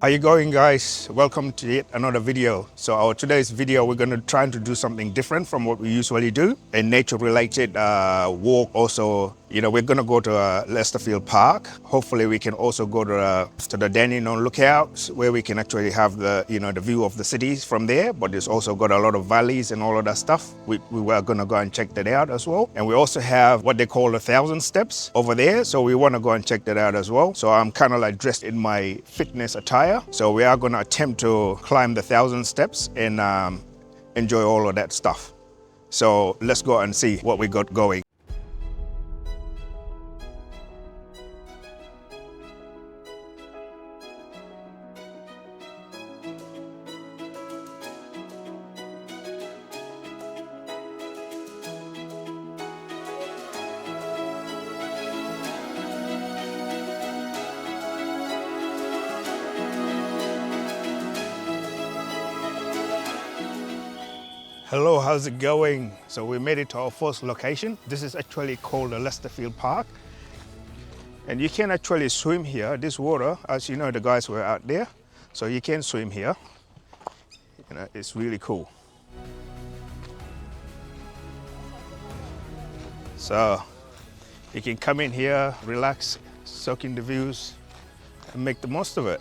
How you going, guys? Welcome to yet another video. So our today's video, we're going to try to do something different from what we usually do. A nature related walk. Also, we're going to go to Lysterfield Park. Hopefully we can also go to the Dam Lookout, where we can actually have the the view of the cities from there. But it's also got a lot of valleys and all of that stuff. We were going to go and check that out as well. And we also have what they call the 1,000 steps over there. So we want to go and check that out as well. So I'm kind of like dressed in my fitness attire. So we are going to attempt to climb the 1,000 steps and enjoy all of that stuff. So let's go and see what we got going. Hello, how's it going? So we made it to our first location. This is actually called the Lysterfield Park. And you can actually swim here. This water, as you know, the guys were out there. So you can swim here. It's really cool. So you can come in here, relax, soak in the views, and make the most of it.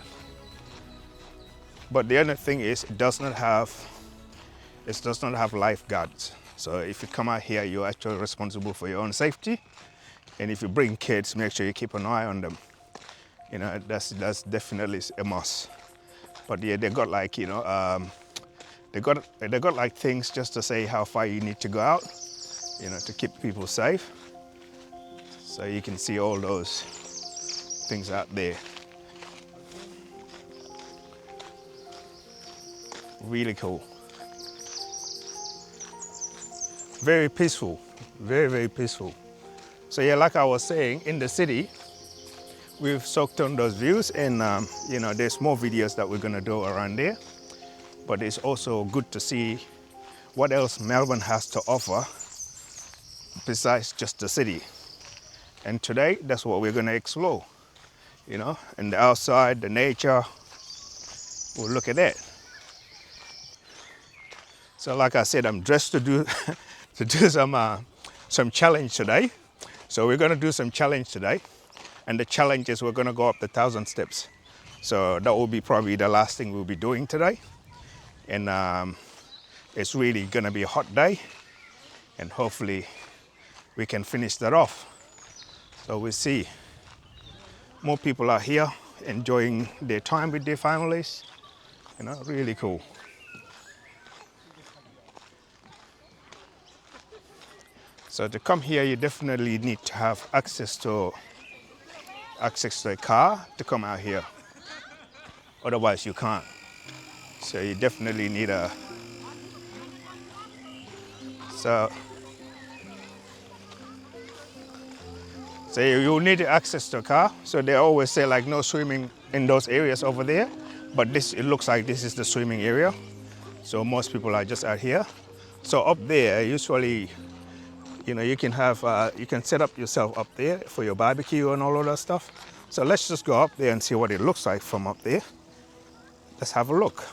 But the other thing is, it does not have lifeguards. So if you come out here, you're actually responsible for your own safety. And if you bring kids, make sure you keep an eye on them. That's definitely a must. But yeah, they got like, they got like things just to say how far you need to go out, to keep people safe. So you can see all those things out there. Really cool. Very peaceful, very, very peaceful. So yeah, like I was saying, in the city, we've soaked on those views and there's more videos that we're gonna do around there. But it's also good to see what else Melbourne has to offer besides just the city. And today, that's what we're gonna explore, and the outside, the nature, we'll look at that. So like I said, I'm dressed to do some challenge today. So we're going to do some challenge today, and the challenge is we're going to go up the 1,000 steps. So that will be probably the last thing we'll be doing today. And it's really going to be a hot day, and hopefully we can finish that off. So we'll see. More people are here enjoying their time with their families. Really cool. So to come here, you definitely need to have access to a car to come out here. Otherwise, you can't. So you definitely need So you need access to a car. So they always say like no swimming in those areas over there. But it looks like this is the swimming area. So most people are just out here. So up there, usually, you can set up yourself up there for your barbecue and all of that stuff. So let's just go up there and see what it looks like from up there. Let's have a look.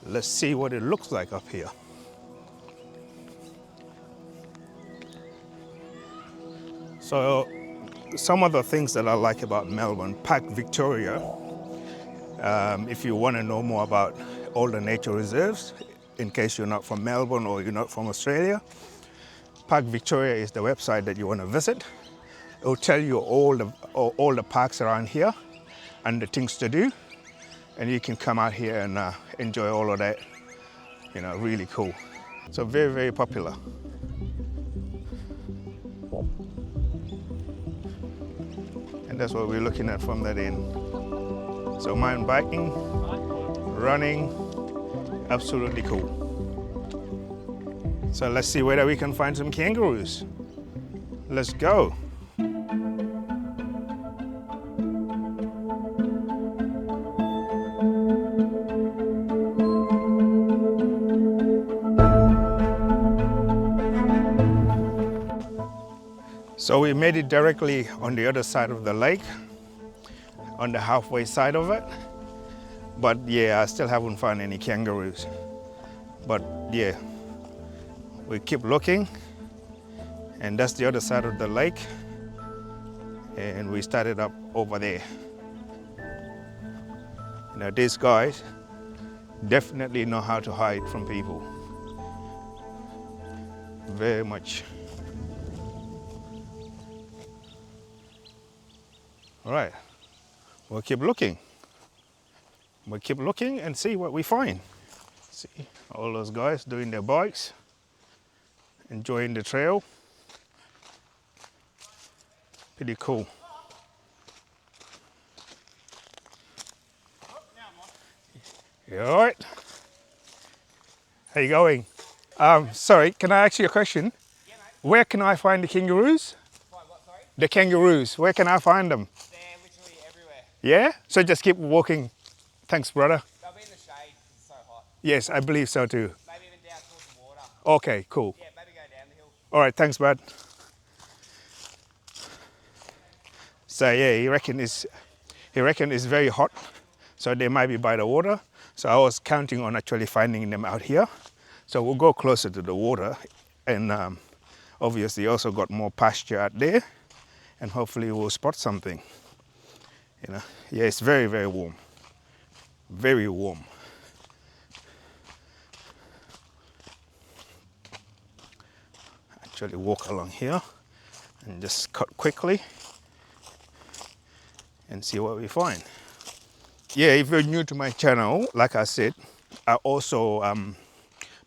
Let's see what it looks like up here. So some of the things that I like about Melbourne, Park Victoria, if you want to know more about all the nature reserves, in case you're not from Melbourne or you're not from Australia, Park Victoria is the website that you want to visit. It will tell you all the parks around here and the things to do, and you can come out here and enjoy all of that. Really cool. So very, very popular. And that's what we're looking at from that end. So mountain biking, running, absolutely cool. So let's see whether we can find some kangaroos. Let's go. So So we made it directly on the other side of the lake, on the halfway side of it. But yeah, I still haven't found any kangaroos. But yeah, we keep looking, and that's the other side of the lake. And we started up over there. Now these guys definitely know how to hide from people. Very much. All right, we'll keep looking. We'll keep looking and see what we find. See all those guys doing their bikes, enjoying the trail. Pretty cool. You all right? How you going? Sorry, can I ask you a question? Yeah, mate. Where can I find the kangaroos? Find what, sorry? The kangaroos, where can I find them? They're literally everywhere. Yeah? So just keep walking. Thanks, brother. They'll be in the shade because it's so hot. Yes, I believe so too. Maybe even down towards the water. Okay, cool. Yeah, maybe go down the hill. All right, thanks, bud. So yeah, he reckon it's very hot, so they might be by the water. So I was counting on actually finding them out here. So we'll go closer to the water, and obviously also got more pasture out there, and hopefully we'll spot something. You know, yeah, it's very, very warm. Very warm. Actually walk along here and just cut quickly and see what we find. Yeah, if you're new to my channel, like I said, I also,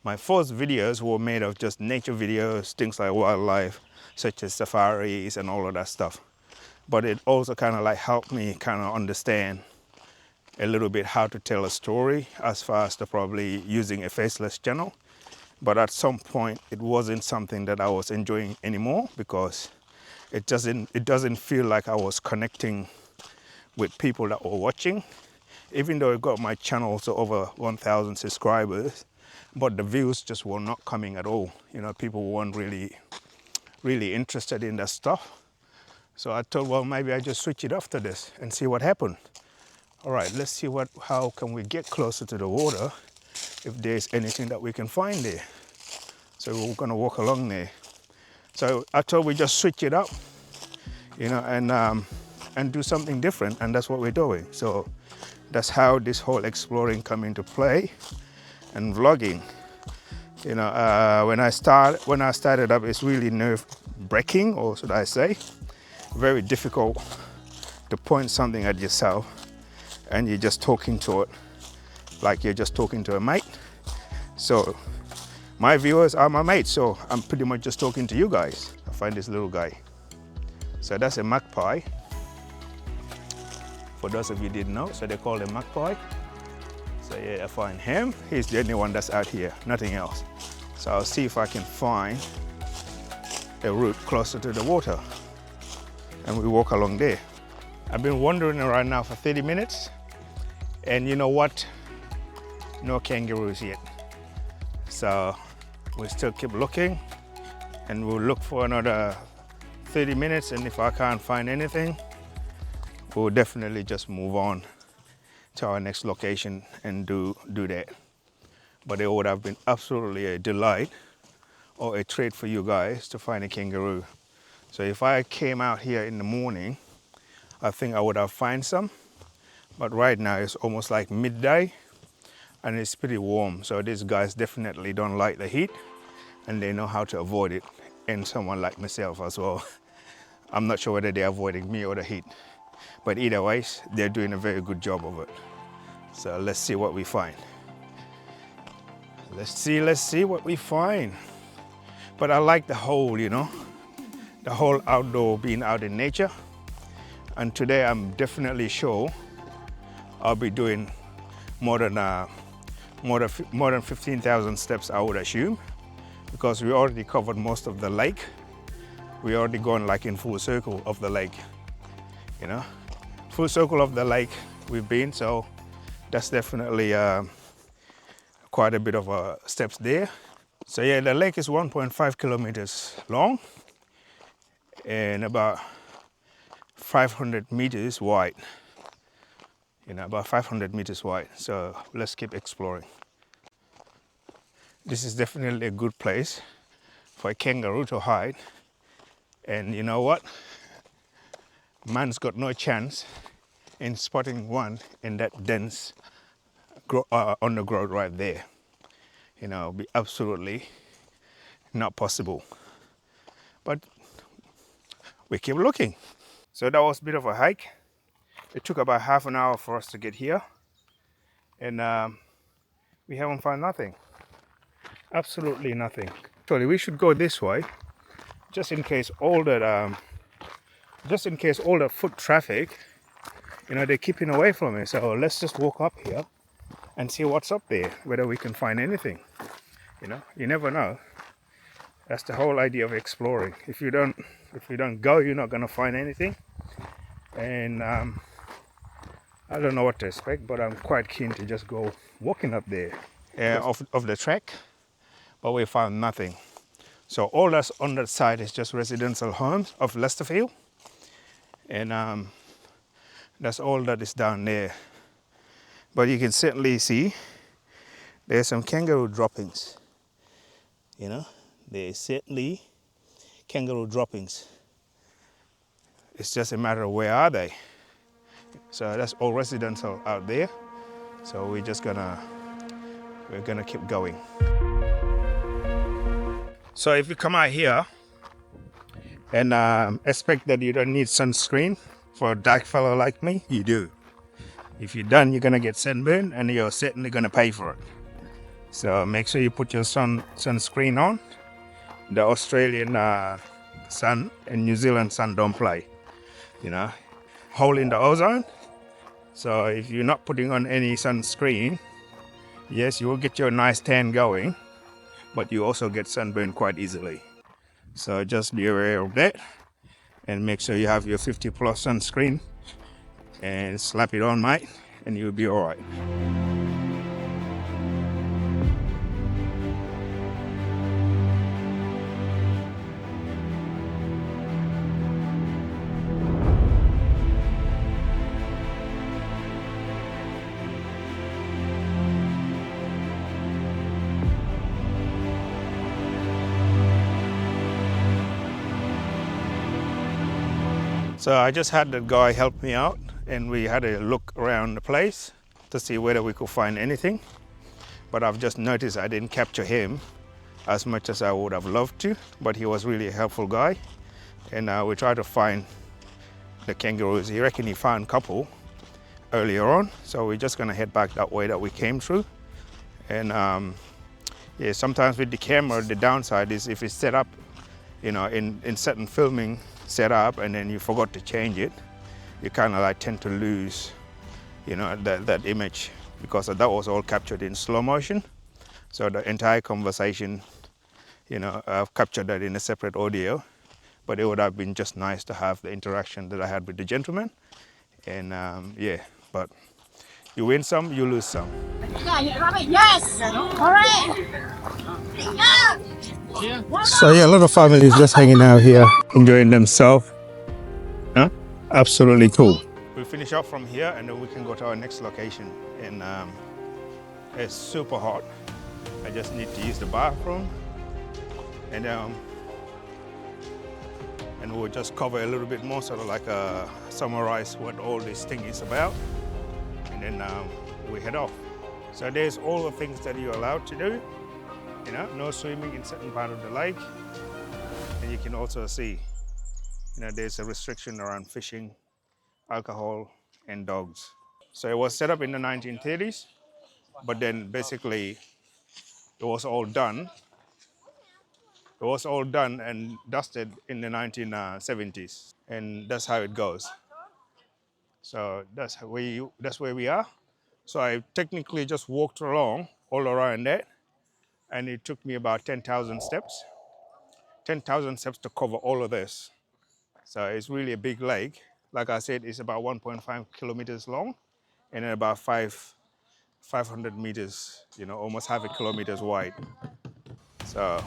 my first videos were made of just nature videos, things like wildlife, such as safaris and all of that stuff. But it also kind of like helped me kind of understand a little bit how to tell a story as far as to probably using a faceless channel. But at some point, it wasn't something that I was enjoying anymore because it doesn't feel like I was connecting with people that were watching. Even though I got my channel to over 1,000 subscribers, but the views just were not coming at all. You know, people weren't really interested in that stuff. So I thought, well, maybe I just switch it after this and see what happened. All right, let's see how can we get closer to the water if there's anything that we can find there. So we're gonna walk along there. So I thought we just switch it up, you know, and do something different, and that's what we're doing. So that's how this whole exploring come into play, and vlogging. You know, when I started up, it's really nerve-breaking, or should I say, very difficult to point something at yourself, and you're just talking to it like you're just talking to a mate. So my viewers are my mates, so I'm pretty much just talking to you guys. I find this little guy. So that's a magpie. For those of you who didn't know, so they call him magpie. So yeah, I find him. He's the only one that's out here, nothing else. So I'll see if I can find a route closer to the water, and we walk along there. I've been wandering around now for 30 minutes, and you know what? No kangaroos yet. So we still keep looking, and we'll look for another 30 minutes, and if I can't find anything, we'll definitely just move on to our next location and do that. But it would have been absolutely a delight or a treat for you guys to find a kangaroo. So if I came out here in the morning, I think I would have found some. But right now it's almost like midday and it's pretty warm. So these guys definitely don't like the heat, and they know how to avoid it. And someone like myself as well. I'm not sure whether they're avoiding me or the heat. But either way, they're doing a very good job of it. So let's see what we find. Let's see what we find. But I like the whole, you know, the whole outdoor, being out in nature. And today I'm definitely sure I'll be doing more than 15,000 steps, I would assume, because we already covered most of the lake. We already gone like in full circle of the lake, you know. Full circle of the lake we've been, so that's definitely quite a bit of steps there. So yeah, the lake is 1.5 kilometers long, and about 500 meters wide. About 500 meters wide. So let's keep exploring. This is definitely a good place for a kangaroo to hide. And you know what? Man's got no chance in spotting one in that dense undergrowth right there. It'll be absolutely not possible. But we keep looking. So that was a bit of a hike. It took about half an hour for us to get here. And we haven't found nothing. Absolutely nothing. Actually, we should go this way, just in case all that foot traffic, they're keeping away from it. So let's just walk up here and see what's up there, whether we can find anything. You never know. That's the whole idea of exploring. If you don't go, you're not gonna find anything. And I don't know what to expect, but I'm quite keen to just go walking up there of the track. But we found nothing. So all that's on that side is just residential homes of Lysterfield, and that's all that is down there. But you can certainly see there's some kangaroo droppings. There's certainly kangaroo droppings. It's just a matter of where are they. So that's all residential out there. So we're gonna keep going. So if you come out here and expect that you don't need sunscreen, for a dark fellow like me, you do. If you're done, you're gonna get sunburn, and you're certainly gonna pay for it. So make sure you put your sunscreen on. The Australian sun and New Zealand sun don't play. Hole in the ozone. So if you're not putting on any sunscreen, yes, you will get your nice tan going, but you also get sunburn quite easily. So just be aware of that, and make sure you have your 50 plus sunscreen and slap it on, mate, and you'll be all right. So I just had the guy help me out, and we had a look around the place to see whether we could find anything. But I've just noticed I didn't capture him as much as I would have loved to, but he was really a helpful guy. And we tried to find the kangaroos. He reckoned he found a couple earlier on, so we're just gonna head back that way that we came through. And yeah, sometimes with the camera, the downside is if it's set up, in certain filming setup, and then you forgot to change it, you kind of like tend to lose, that image, because that was all captured in slow motion. So the entire conversation, I've captured that in a separate audio, but it would have been just nice to have the interaction that I had with the gentleman. And yeah, but you win some, you lose some. Yes! Correct! So yeah, a lot of families just hanging out here, enjoying themselves. Huh? Absolutely cool. We finish up from here, and then we can go to our next location. And it's super hot. I just need to use the bathroom, and we'll just cover a little bit more, sort of like summarize what all this thing is about, and then we head off. So there's all the things that you're allowed to do. No swimming in certain part of the lake, and you can also see, there's a restriction around fishing, alcohol, and dogs. So it was set up in the 1930s, but then basically it was all done. It was all done and dusted in the 1970s, and that's how it goes. So that's where we are. So I technically just walked along all around that, and it took me about 10,000 steps. 10,000 steps to cover all of this. So it's really a big lake. Like I said, it's about 1.5 kilometers long, and about 500 meters, almost half a kilometer wide. So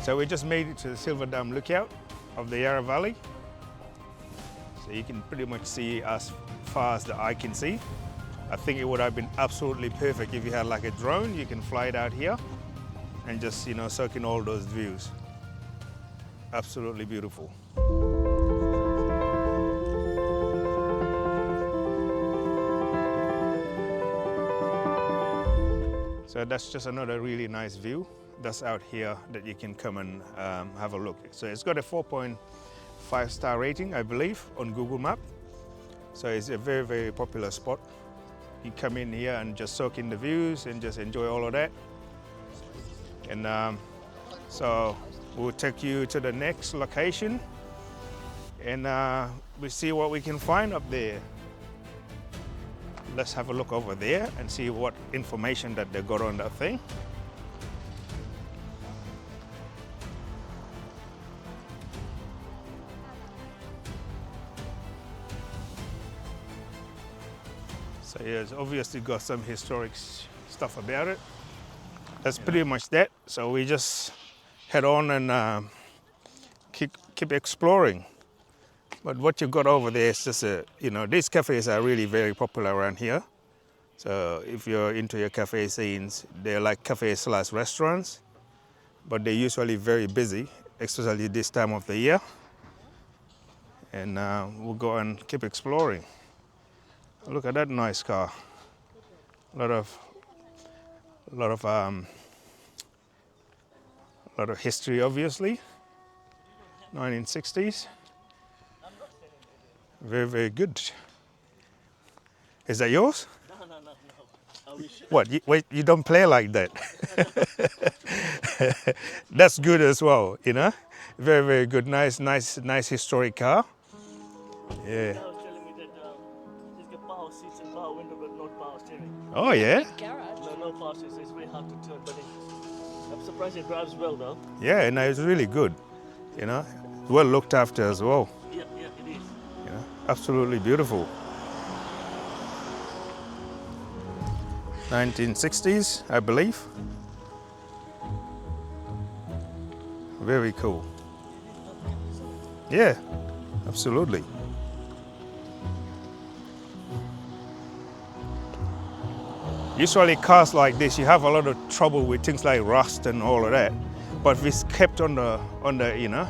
So we just made it to the Silvan Dam Lookout of the Yarra Valley. So you can pretty much see as far as the eye can see. I think it would have been absolutely perfect if you had like a drone. You can fly it out here and just, you know, soak in all those views. Absolutely beautiful. So that's just another really nice view that's out here that you can come and have a look. So it's got a 4.5-star rating, I believe, on Google Maps. So it's a very, very popular spot. You come in here and just soak in the views and just enjoy all of that. And so we'll take you to the next location and we'll see what we can find up there. Let's have a look over there and see what information that they got on that thing. So yeah, it's obviously got some historic stuff about it. That's pretty much that. So we just head on and keep exploring. But what you got over there is just you know, these cafes are really very popular around here. So if you're into your cafe scenes, they're like cafes/restaurants, but they're usually very busy, especially this time of the year. And we'll go and keep exploring. Look at that nice car. A lot of history, obviously. 1960s. Very, very good. Is that yours? No. I wish. What? Wait, you don't play like that. That's good as well, you know. Very, very good. Nice historic car. Yeah. I was telling me that he's got power seats and power window, but not power steering. Oh yeah. No power seats. It's very hard to turn, but I'm surprised it drives well, though. Yeah, and it's really good. You know, well looked after as well. Yeah, it is. You know, absolutely beautiful. 1960s, I believe. Very cool. Yeah, absolutely. Usually cars like this, you have a lot of trouble with things like rust and all of that. But if it's kept on the you know,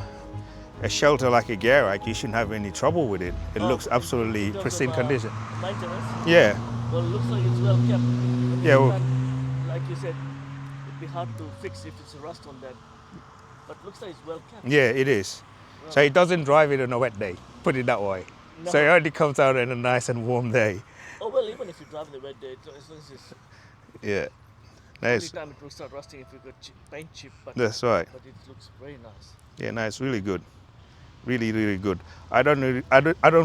a shelter like a garage, you shouldn't have any trouble with it. It looks absolutely pristine condition. Maintenance? Yeah. Well, it looks like it's well kept. Yeah, well, like you said, it'd be hard to fix if it's a rust on that. But it looks like it's well kept. yeah, it is. So it doesn't drive it on a wet day, put it that way. No. So it only comes out on a nice and warm day. Oh, well, even if you drive in the wet day, as long as it's Yeah. only Nice. time it will start rusting if you got paint chip. But, That's right. but it looks very nice. Yeah, no, it's really good. Really, really good. I don't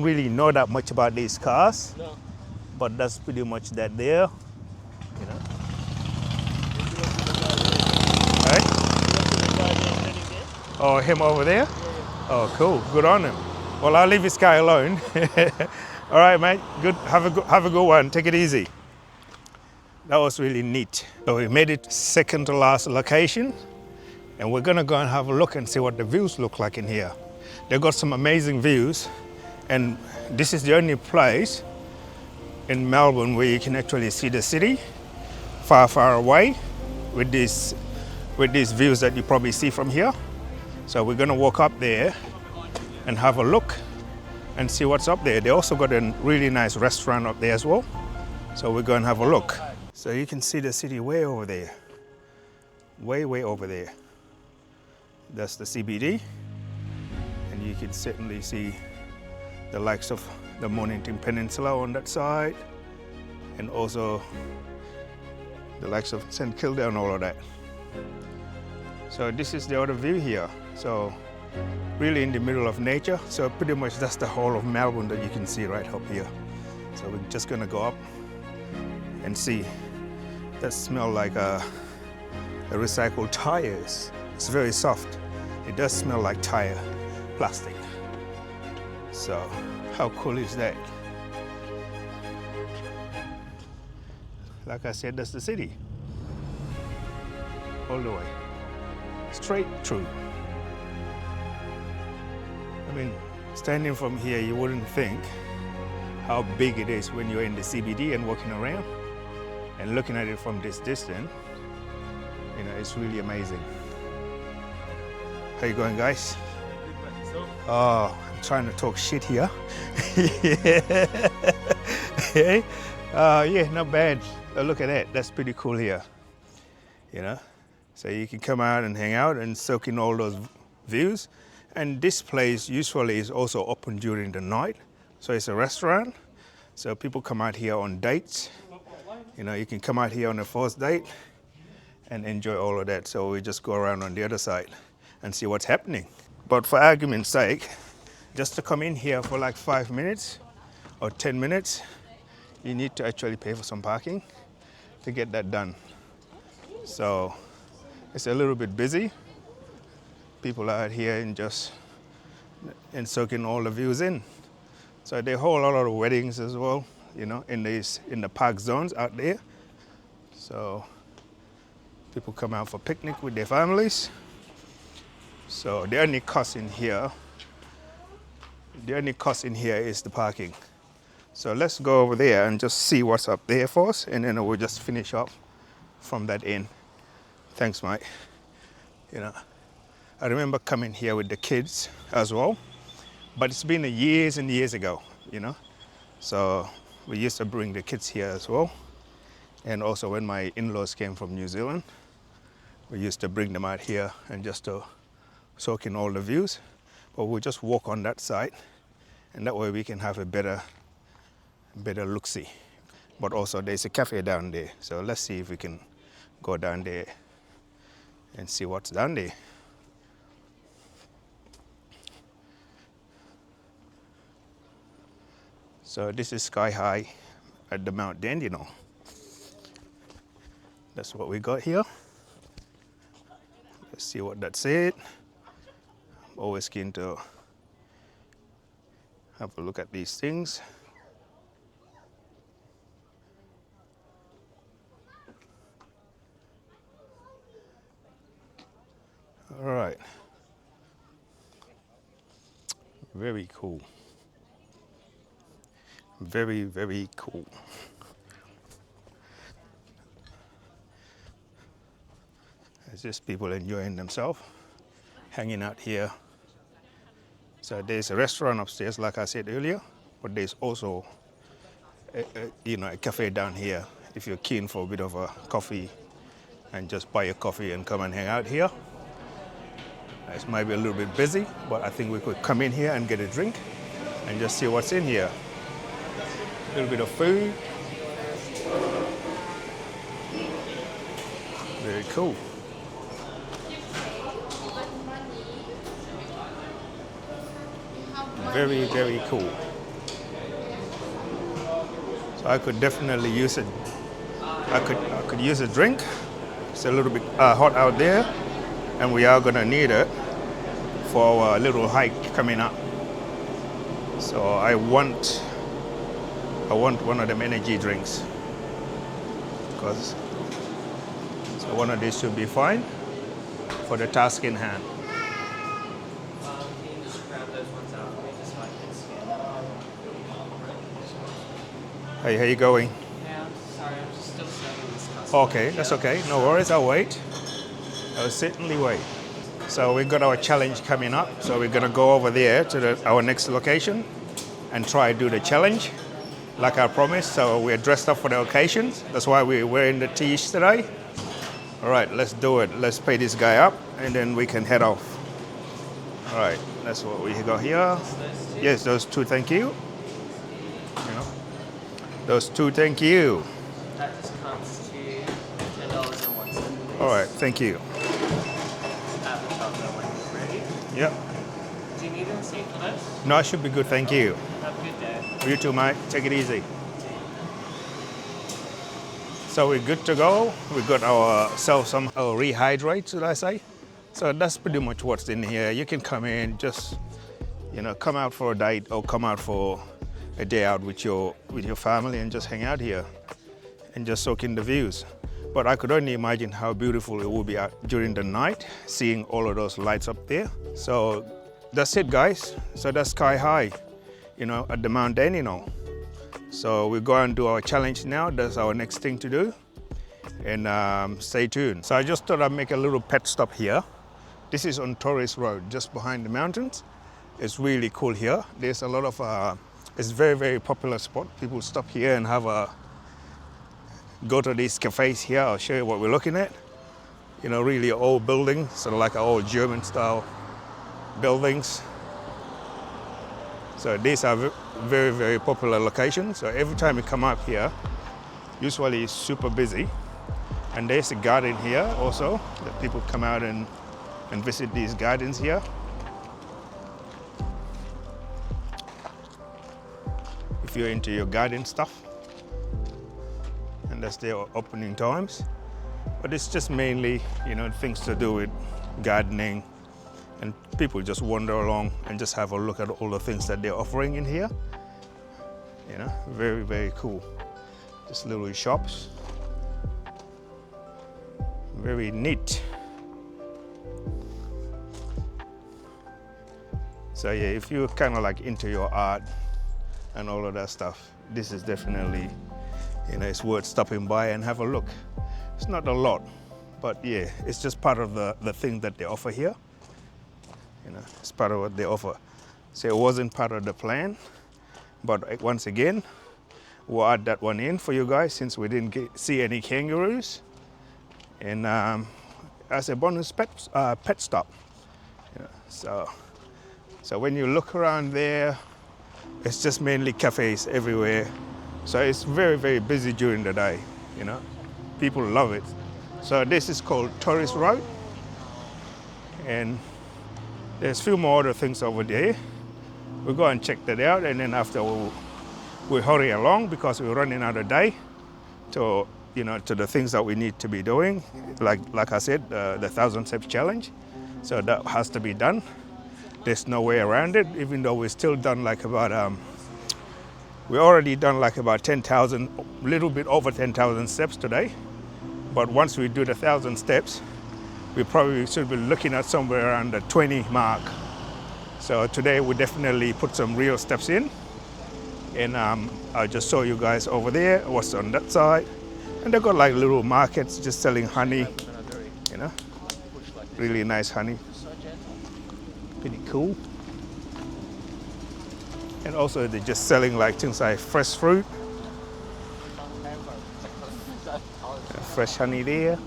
really know that much about these cars, No. but that's pretty much that there. You know. Right? Oh, him over there? Oh, cool. Good on him. Well, I'll leave this guy alone. All right, mate. Good. Have a good one. Take it easy. That was really neat. So we made it second to last location, and we're gonna go and have a look and see what the views look like in here. They've got some amazing views, and this is the only place in Melbourne where you can actually see the city far, far away with these views that you probably see from here. So we're gonna walk up there and have a look and see what's up there. They also got a really nice restaurant up there as well. So we're going to have a look. So you can see the city way over there. Way over there. That's the CBD. And you can certainly see the likes of the Mornington Peninsula on that side. And also the likes of St Kilda and all of that. So this is the other view here. So really in the middle of nature. So pretty much that's the whole of Melbourne that you can see right up here. So we're just gonna go up and see. That smells like a recycled tires. It's very soft. It does smell like tire plastic. So how cool is that? Like I said, that's the city. All the way. straight through. I mean, standing from here, you wouldn't think how big it is when you're in the CBD and walking around, and looking at it from this distance, you know, it's really amazing. How you going, guys? Oh, I'm trying to talk shit here. Yeah, not bad. Oh, look at that. That's pretty cool here. You know, so you can come out and hang out and soak in all those views. And this place usually is also open during the night. So it's a restaurant. So people come out here on dates. You know, you can come out here on a first date and enjoy all of that. So we just go around on the other side and see what's happening. But for argument's sake, just to come in here for like 5 minutes or 10 minutes, you need to actually pay for some parking to get that done. So it's a little bit busy. People are out here and soaking all the views in. So they hold a lot of weddings as well, you know, in the park zones out there. So people come out for picnic with their families. So the only cost in here is the parking. So let's go over there and just see what's up there for us, and then we'll just finish up from that end. Thanks, mate. You know, I remember coming here with the kids as well, but it's been years and years ago, you know. So we used to bring the kids here as well. And also when my in-laws came from New Zealand, we used to bring them out here and just to soak in all the views. But we'll just walk on that side, and that way we can have a better look-see. But also there's a cafe down there, so let's see if we can go down there and see what's down there. So this is sky high at the Mount Dandenong. That's what we got here. Let's see what that said. I'm always keen to have a look at these things. All right. Very cool. Very, very cool. It's just people enjoying themselves, hanging out here. So there's a restaurant upstairs, like I said earlier, but there's also a cafe down here if you're keen for a bit of a coffee and just buy a coffee and come and hang out here. It might be a little bit busy, but I think we could come in here and get a drink and just see what's in here. A little bit of food. Very cool. Very, very cool. So I could definitely use it. I could use a drink. It's a little bit hot out there, and we are gonna need it for our little hike coming up. So I want one of them energy drinks, because so one of these should be fine for the task in hand. Can you just grab those ones out for me just so I can scan them? Hey, how you going? Yeah, I'm sorry, I'm just still serving this customer. Okay, that's okay. No worries, I'll wait. I'll certainly wait. So we've got our challenge coming up. So we're gonna go over there to our next location and try to do the challenge, like I promised. So we're dressed up for the occasion. That's why we're wearing the tees today. All right, let's do it. Let's pay this guy up, and then we can head off. All right, that's what we got here. Yes, those two, thank you. Those two, thank you. That just comes to $10.01. All right, thank you. At the top there when you're ready. Yep. Do you need a receipt for this? No, I should be good, thank you. Have a good day. You too, mate. Take it easy. So we're good to go. We got ourselves some rehydrate, should I say? So that's pretty much what's in here. You can come in, just come out for a date or come out for a day out with your family and just hang out here and just soak in the views. But I could only imagine how beautiful it would be out during the night, seeing all of those lights up there. So that's it, guys. So that's sky high, at the mountain, So we go and do our challenge now. That's our next thing to do. And stay tuned. So I just thought I'd make a little pit stop here. This is on Torres Road, just behind the mountains. It's really cool here. There's a lot of, it's very, very popular spot. People stop here and go to these cafes here. I'll show you what we're looking at. Really old buildings, sort of like old German style buildings. So these are very, very popular locations. So every time you come up here, usually it's super busy. And there's a garden here also that people come out and visit these gardens here. If you're into your garden stuff. And that's their opening times. But it's just mainly, things to do with gardening. And people just wander along and just have a look at all the things that they're offering in here. Very, very cool. Just little shops. Very neat. So yeah, if you're kind of like into your art and all of that stuff, this is definitely, it's worth stopping by and have a look. It's not a lot, but yeah, it's just part of the thing that they offer here. It's part of what they offer. So it wasn't part of the plan, but once again, we'll add that one in for you guys since we didn't see any kangaroos. And as a bonus pet stop. So when you look around there, it's just mainly cafes everywhere. So it's very, very busy during the day, People love it. So this is called Torres Road. And there's a few more other things over there. We'll go and check that out, and then after we'll hurry along because we're running out of day to the things that we need to be doing. Like I said, the 1,000 steps challenge. So that has to be done. There's no way around it, even though we're still done we already done about 10,000, a little bit over 10,000 steps today. But once we do the 1,000 steps, we probably should be looking at somewhere around the 20 mark. So today we definitely put some real steps in. And I'll just show you guys over there what's on that side. And they've got like little markets just selling honey, really nice honey. Pretty cool. And also they're just selling like things like fresh fruit. Fresh honey there.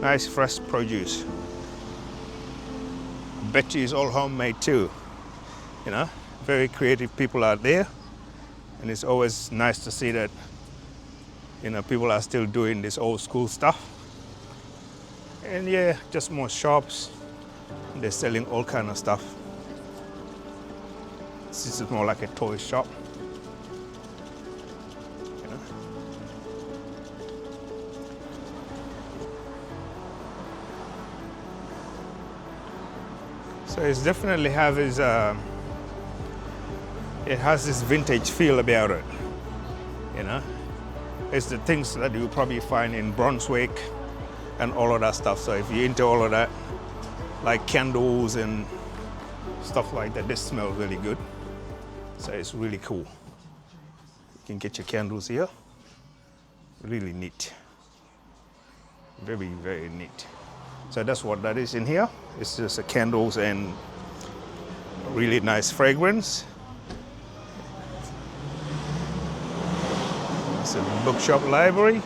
Nice fresh produce. Bet you it's all homemade too. Very creative people out there. And it's always nice to see that, people are still doing this old school stuff. And yeah, just more shops. They're selling all kind of stuff. This is more like a toy shop. So it's definitely it has this vintage feel about it, It's the things that you probably find in Brunswick and all of that stuff. So if you're into all of that, like candles and stuff like that, this smells really good. So it's really cool. You can get your candles here. Really neat. Very, very neat. So that's what that is in here. It's just candles and really nice fragrance. It's a bookshop library.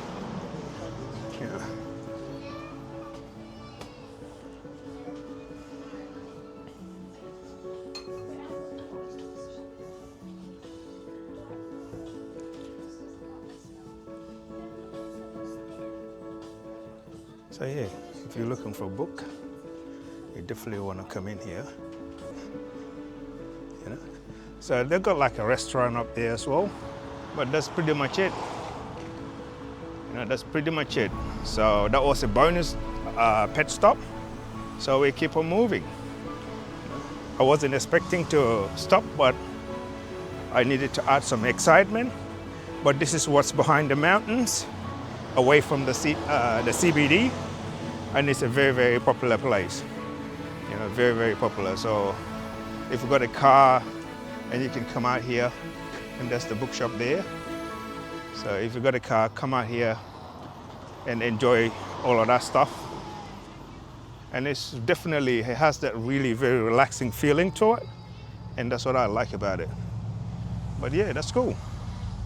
Yeah. So yeah, if you're looking for a book, you definitely want to come in here. So they've got like a restaurant up there as well, but that's pretty much it. That's pretty much it. So that was a bonus pet stop. So we keep on moving. I wasn't expecting to stop, but I needed to add some excitement But this is what's behind the mountains, away from the CBD, and it's a very, very popular place. You know, very, very popular. So if you've got a car and you can come out here, and that's the bookshop there. So if you've got a car, come out here and enjoy all of that stuff. And it's definitely, it has that really very relaxing feeling to it. And that's what I like about it. But yeah, that's cool.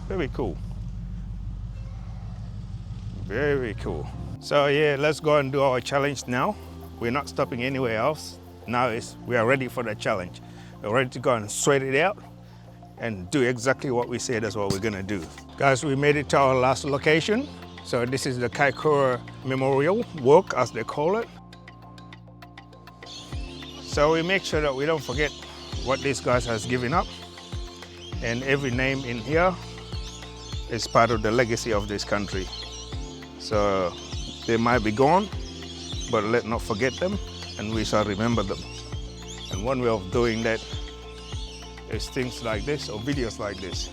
Very cool. Very cool. So yeah, let's go and do our challenge now. We're not stopping anywhere else. Now we are ready for the challenge. We're ready to go and sweat it out and do exactly what we said that's what we're gonna do. Guys, we made it to our last location. So this is the Kaikoura Memorial Walk, as they call it. So we make sure that we don't forget what these guys has given up. And every name in here is part of the legacy of this country. So they might be gone, but let's not forget them, and we shall remember them. And one way of doing that is things like this or videos like this.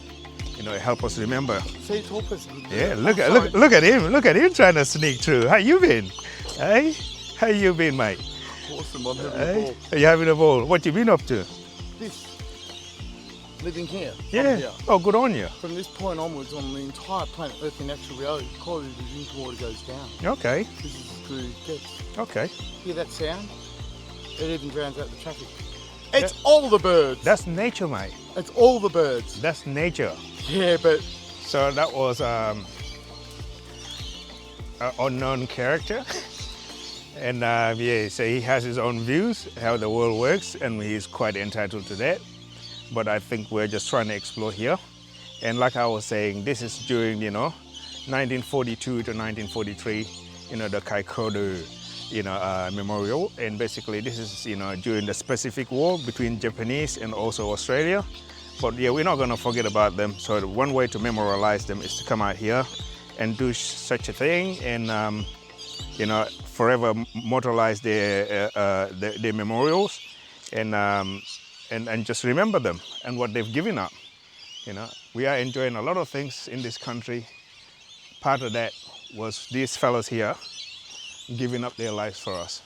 You know, it helps us remember. See, tall person. Yeah, look at him trying to sneak through. How you been? Hey, how you been, mate? Awesome, I'm having a Hey, ball. are you having a ball? What you been up to? This, living here. Yeah. I'm here. Oh, good on you. From this point onwards, on the entire planet Earth in actual reality, the quality of the drinking water goes down. Okay. This is as good as it gets. Okay. Hear that sound? It even drowns out the traffic. It's all the birds. That's nature, mate. It's all the birds. That's nature. Yeah, but So that was an unknown character. And yeah, so he has his own views, how the world works, and he's quite entitled to that. But I think we're just trying to explore here. And like I was saying, this is during, 1942 to 1943, the Kaikoura, memorial. And basically this is, during the Pacific War between Japanese and also Australia. But yeah, we're not gonna forget about them. So one way to memorialize them is to come out here and do such a thing and, forever mortalize their memorials and just remember them and what they've given up. We are enjoying a lot of things in this country. Part of that was these fellas here giving up their lives for us.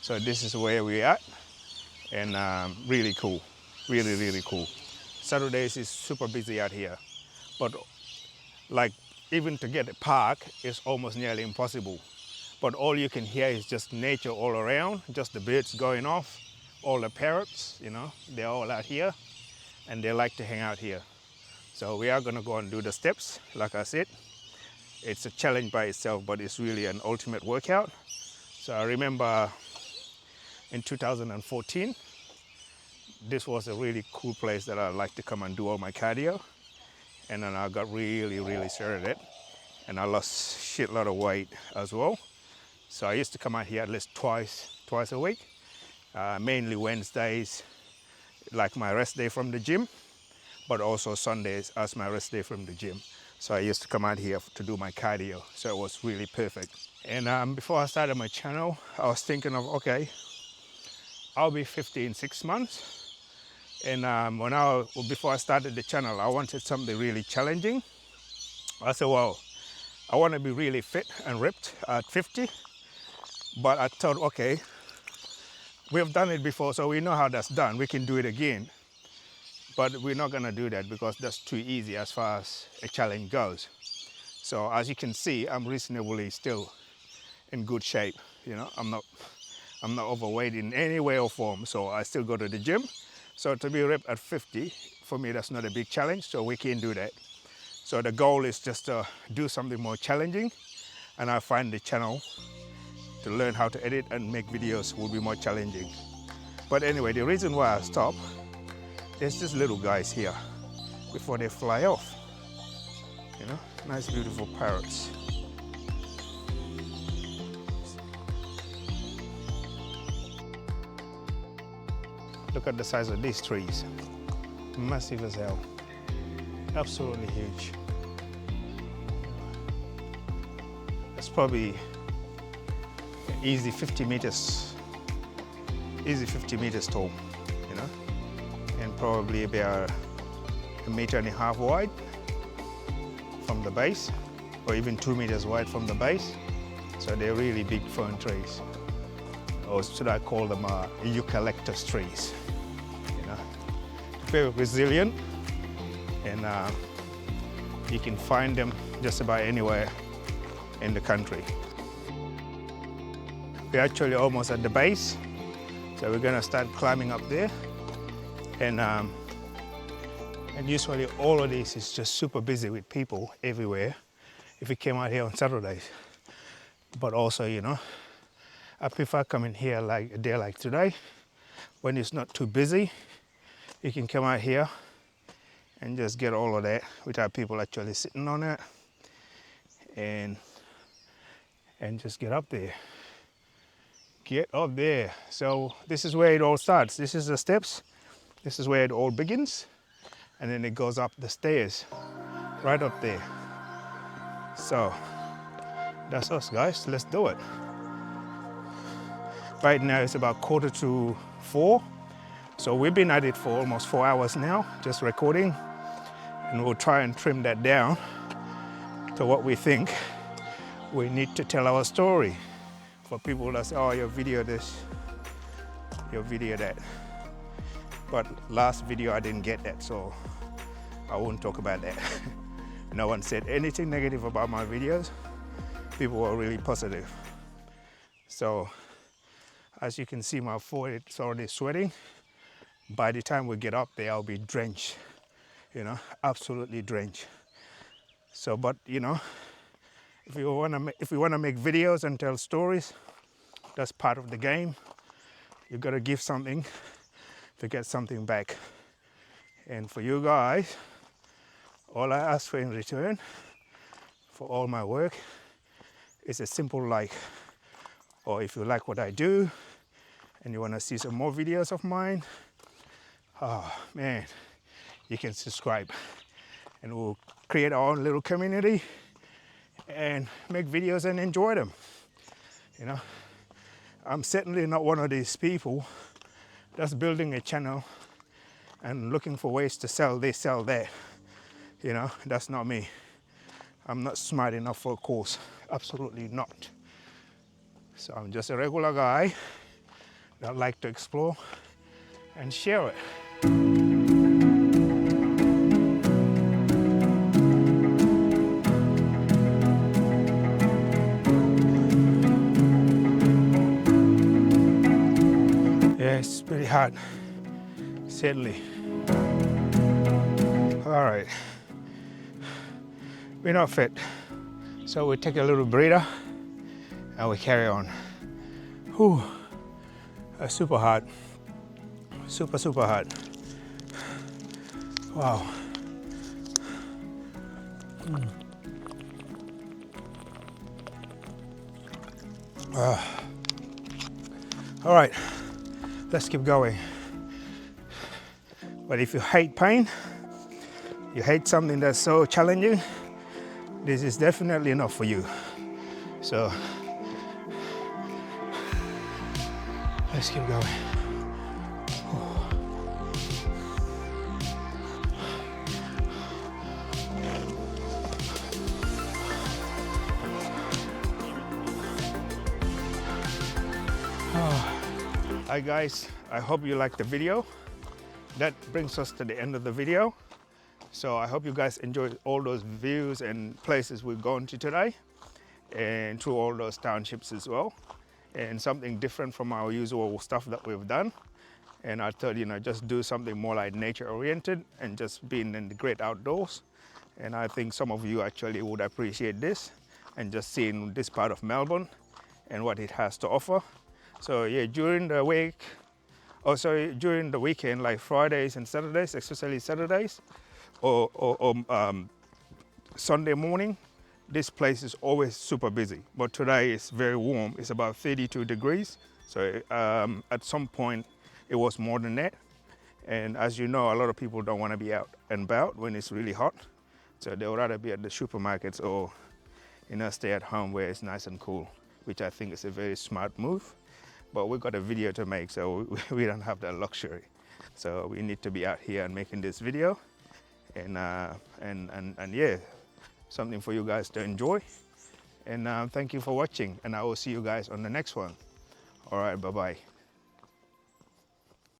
So this is where we're at, and really cool, really, really cool. Saturdays is super busy out here, but like even to get a park is almost nearly impossible. But all you can hear is just nature all around, just the birds going off, all the parrots, they're all out here, and they like to hang out here. So we are gonna go and do the steps, like I said. It's a challenge by itself, but it's really an ultimate workout. So I remember in 2014, this was a really cool place that I like to come and do all my cardio. And then I got really, really started it. And I lost a shitload of weight as well. So I used to come out here at least twice a week, mainly Wednesdays, like my rest day from the gym, but also Sundays as my rest day from the gym. So I used to come out here to do my cardio. So it was really perfect. And before I started my channel, I was thinking of, okay, I'll be 50 in 6 months. And before I started the channel, I wanted something really challenging. I said, well, I want to be really fit and ripped at 50. But I thought, okay, we've done it before, so we know how that's done. We can do it again. But we're not going to do that because that's too easy as far as a challenge goes. So as you can see, I'm reasonably still in good shape. I'm not overweight in any way or form, so I still go to the gym. So to be ripped at 50, for me, that's not a big challenge, so we can do that. So the goal is just to do something more challenging, and I find the channel to learn how to edit and make videos will be more challenging. But anyway, the reason why I stopped, there's just little guys here before they fly off. Nice, beautiful parrots. Look at the size of these trees. Massive as hell. Absolutely huge. It's probably easy 50 meters tall, and probably about 1.5 meters wide. from the base, or even 2 meters wide from the base. So they're really big fern trees. Or should I call them eucalyptus trees? You know, very resilient, and you can find them just about anywhere in the country. We're actually almost at the base, so we're gonna start climbing up there. And usually all of this is just super busy with people everywhere if you came out here on Saturdays. But also, you know, I prefer coming here like a day like today, when it's not too busy. You can come out here and just get all of that without people actually sitting on it, and just get up there. Get up there. So this is where it all starts. This is the steps. This is where it all begins. And then it goes up the stairs, right up there. So that's us, guys. Let's do it. Right now it's about 3:45. So we've been at it for almost 4 hours now, just recording. And we'll try and trim that down to what we think we need to tell our story. For people that say, oh, your video this, your video that. But last video I didn't get that, so I won't talk about that. No one said anything negative about my videos. People were really positive. So as you can see, my forehead is already sweating. By the time we get up there, I'll be drenched, you know, absolutely drenched. So, but you know, if we want to make videos and tell stories, that's part of the game. You got to give something to get something back. And for you guys, all I ask for in return for all my work is a simple like. Or if you like what I do and you want to see some more videos of mine, oh man, you can subscribe, and we'll create our own little community and make videos and enjoy them. You know, I'm certainly not one of these people that's building a channel and looking for ways to sell this, sell that. You know, that's not me. I'm not smart enough for a course, absolutely not. So I'm just a regular guy that like to explore and share it. Yeah, it's pretty hot, sadly. All right, we're not fit, so we take a little breather and we carry on. Whew, that's super hot, super hot. Wow. All right, let's keep going. But if you hate pain, you hate something that's so challenging, this is definitely not for you. So let's keep going. Hi guys, I hope you liked the video. That brings us to the end of the video. So I hope you guys enjoyed all those views and places we've gone to today, and through all those townships as well, and something different from our usual stuff that we've done. And I thought, you know, just do something more like nature oriented and just being in the great outdoors. And I think some of you actually would appreciate this and just seeing this part of Melbourne and what it has to offer. So yeah, during the week, during the weekend, like Fridays and Saturdays, especially Saturdays, or Sunday morning, this place is always super busy. But today it's very warm. It's about 32 degrees. So at some point it was more than that. And as you know, a lot of people don't want to be out and about when it's really hot. So they would rather be at the supermarkets or, you know, stay at home where it's nice and cool, which I think is a very smart move. But we've got a video to make, so we don't have that luxury. So we need to be out here and making this video. And yeah, something for you guys to enjoy. And thank you for watching, and I will see you guys on the next one. All right, bye-bye.